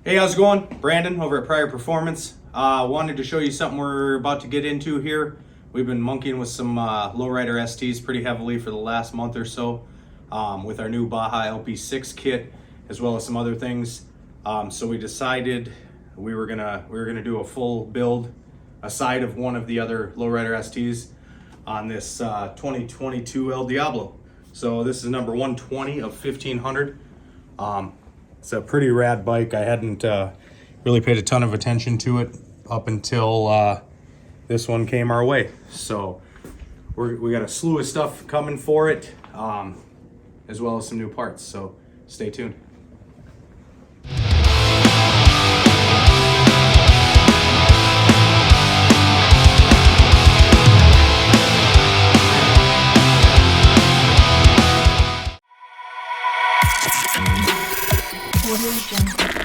Hey, how's it going? Brandon over at Prior Performance. Wanted to show you something we're about to get into here. We've been monkeying with some Lowrider STs pretty heavily for the last month or so with our new Baja LP6 kit, as well as some other things. So we decided we were gonna do a full build aside of one of the other Lowrider STs on this 2022 El Diablo. So this is number 120 of 1500. It's a pretty rad bike. I hadn't really paid a ton of attention to it up until this one came our way. So we got a slew of stuff coming for it, as well as some new parts. So stay tuned. Jungle.